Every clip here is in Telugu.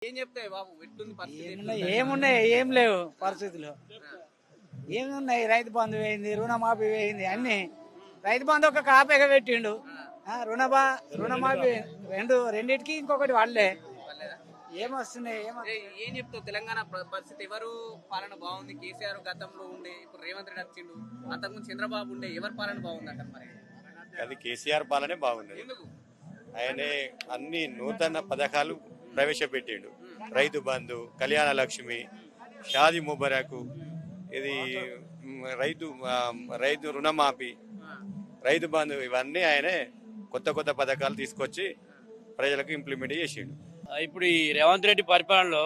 ఏం చెప్తాయి బాబు ఎట్లుంది పరిస్థితి? ఏమున్నాయి ఏం లేవు పరిస్థితులు. ఏమున్నాయి, రైతు బంధు వేయింది, రుణమాఫీ వేయింది, అన్ని. రైతు బంధు ఒక కాపీగా పెట్టిండు, రుణమాఫీ రెండింటికి ఇంకొకటి వాళ్ళే. ఏమొస్తున్నాయి ఏం చెప్తావు? తెలంగాణ పరిస్థితి ఎవరు పాలన బాగుంది? కేసీఆర్ గతంలో ఉండే, ఇప్పుడు రేవంత్ రెడ్డి వచ్చిండు, అంతకుముందు చంద్రబాబు ఉండే, ఎవరి పాలన బాగుంది అంటారు? మరి అది కేసీఆర్ పాలనే బాగుంది. ఎందుకు? ఆయనే అన్ని నూతన పథకాలు ప్రవేశపెట్టిండు. రైతు బంధు, కళ్యాణ లక్ష్మి, షాదీ ముబారక్, ఇది రైతు రుణమాఫీ, రైతు బంధు, ఇవన్నీ ఆయనే కొత్త కొత్త పథకాలు తీసుకొచ్చి ప్రజలకు ఇంప్లిమెంట్ చేసిండు. ఇప్పుడు ఈ రేవంత్ రెడ్డి పరిపాలనలో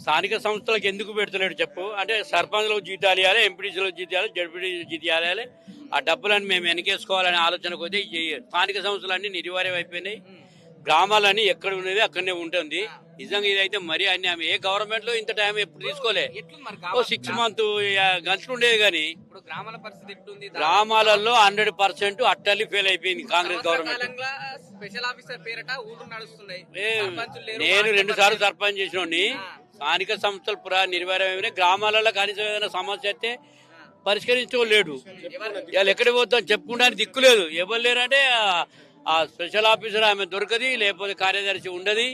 స్థానిక సంస్థలకు ఎందుకు పెడతలేడు చెప్పు? అంటే సర్పంచ్లకు జీతాలు ఇవ్వాలి, ఎంపీటీసీలకు జీతాలు, జడ్పీటీ జీతాలు ఇవ్వాలి, ఆ డబ్బులను మేము వెనకేసుకోవాలనే ఆలోచనకు అయితే స్థానిక సంస్థలన్నీ నిర్వీర్యం అయిపోయినాయి. గ్రామాలన్నీ ఎక్కడ ఉన్నది అక్కడనే ఉంటుంది. నిజంగా ఇదైతే మరీ అన్యాయం. ఏ గవర్నమెంట్ లో ఇంత టైం ఎప్పుడు తీసుకోలే. 6 months గంటలు ఉండేది కానీ గ్రామాలలో 100% అట్టల్లి ఫెయిల్ అయిపోయింది కాంగ్రెస్ గవర్నమెంట్. స్పెషల్ ఆఫీసర్ పేరట ఊరు నడుస్తున్నాయి. నేను 2 సార్లు సర్పంచ్ చేసినోడిని. స్థానిక సంస్థలు నిర్వీర్యమైన గ్రామాలలో కనీసం ఏదైనా సమస్య అయితే పరిష్కరించుకోలేడు. ఇవాళ ఎక్కడికి పోతాం చెప్పుకోవడానికి దిక్కు లేదు. ఎవరు లేరంటే ఆ స్పెషల్ ఆఫీసర్ ఆమె దొరకది, లేకపోతే కార్యదర్శి ఉండదు.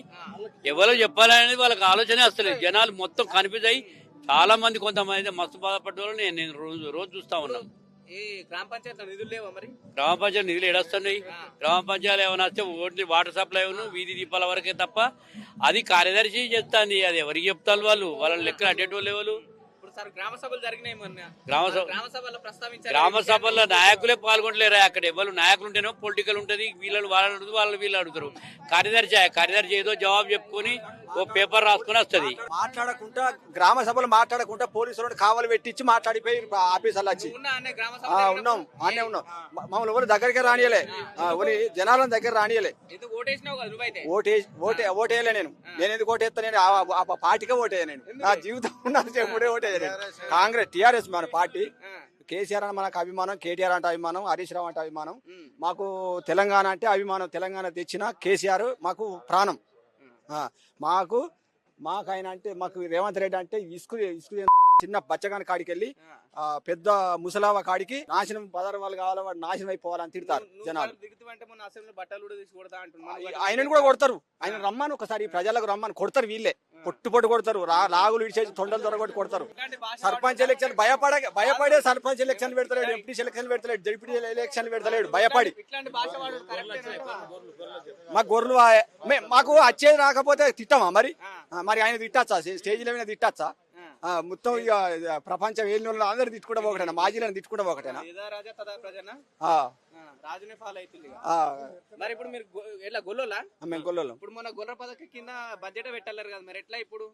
ఎవరో చెప్పాలనేది వాళ్ళకి ఆలోచనే వస్తలేదు. జనాలు మొత్తం కనిపిస్తాయి. చాలా మంది, కొంతమంది మస్తు బాధపడ్డ వాళ్ళు నేను రోజు చూస్తా ఉన్నాను. గ్రామ పంచాయతీ నిధులు లేవా? మరి గ్రామ పంచాయతీ నిధులు ఏడొస్తున్నాయి. గ్రామ పంచాయతీ ఏమైనా వస్తే ఓన్లీ వాటర్ సప్లై వీధి దీపాల వరకే తప్ప అది కార్యదర్శి చెప్తాంది. అది ఎవరికి చెప్తారు? వాళ్ళని లెక్కలు అడ్డేటోళ్ళు ఎవరు? గ్రామ సభలు జరిగినాయి. గ్రామ సభల్లో నాయకులే పాల్గొనలేరా? అక్కడ ఎవరు నాయకులు ఉంటేనో పొలిటికల్ ఉంటది, వీళ్ళు అడుగుతారు. కార్యదర్శి ఏదో జవాబు చెప్పుకొని ఓ పేపర్ రాసుకుని వస్తుంది. మాట్లాడకుండా గ్రామ సభలు మాట్లాడకుండా పోలీసులను కావలు పెట్టించి మాట్లాడిపోయి ఆఫీసర్లు వచ్చి ఉన్నాం అనే ఉన్నాం. మమ్మల్ని ఎవరు దగ్గరికి రానియలే, జనాలను దగ్గర రానియలే. ఓటేయలే. నేను ఎందుకు ఓటేస్తా? నేను ఆ పార్టీకే ఓటేయ. నేను నా జీవితం ఉన్నది చెప్పుడే ఓటేయ. కాంగ్రెస్ టిఆర్ఎస్ మన పార్టీ. కేసీఆర్ అంటే మనకు అభిమానం, కేటీఆర్ అంటే అభిమానం, హరీష్ రావు అంటే అభిమానం. మాకు తెలంగాణ అంటే అభిమానం. తెలంగాణ తెచ్చిన కేసీఆర్ మాకు ప్రాణం. మాకు ఆయన అంటే మాకు రేవంత్ రెడ్డి అంటే ఇసుకు చిన్న బచ్చగాని కాడికి వెళ్ళి పెద్ద ముసలావ కాడికి నాశనం పదార్థం వాళ్ళు కావాలి, వాడు నాశనం అయిపోవాలని తిడతారు జనాలు. ఆయనను కూడా కొడతారు. ఆయన రమ్మని ఒకసారి ప్రజలకు రమ్మని కొడతారు. వీళ్ళే పొట్టు కొడతారు. లాగులు ఇడిచేసి తొండలు దొరగొట్టి కొడతారు. సర్పంచ్ ఎలక్షన్ భయపడే సర్పంచ్ ఎలక్షన్ పెడతలేడు, ఎంపీ ఎలక్షన్ పెడతలేడు, జడ్పీ ఎలక్షన్ పెడతలేడు భయపడి. మా గొర్రెలు మాకు వచ్చేది రాకపోతే తిట్టమా? మరి ఆయన తిట్టచ్చా? స్టేజ్ల మీద తిట్టచ్చా? మొత్తం ఇక ప్రపంచం ఏళ్ళ అందరు తిట్టుకుంటా ఒకటేనా? మాజీలను తిట్టుకుంటా ఒకటేనా? మరి ఇప్పుడు మీరు ఎట్లా గొల్లోలా? మేము గొల్లోలం. ఇప్పుడు మన గొర్రె పథకం కింద బడ్జెట్ పెట్టారు కదా, మరి ఎట్లా ఇప్పుడు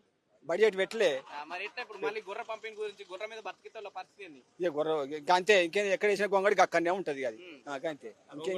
బడ్జెట్ పెట్టలే? మరి ఎట్లా ఇప్పుడు మళ్ళీ గొర్రె పంపిణీ గురించి, గొర్రె మీద బతికితే పరిస్థితి ఏంది? ఇక గొర్రె అంతే. ఇంకేం ఎక్కడ వేసిన గొంగడికి అక్కడనే ఉంటది. అది అంతే. ఇంకేం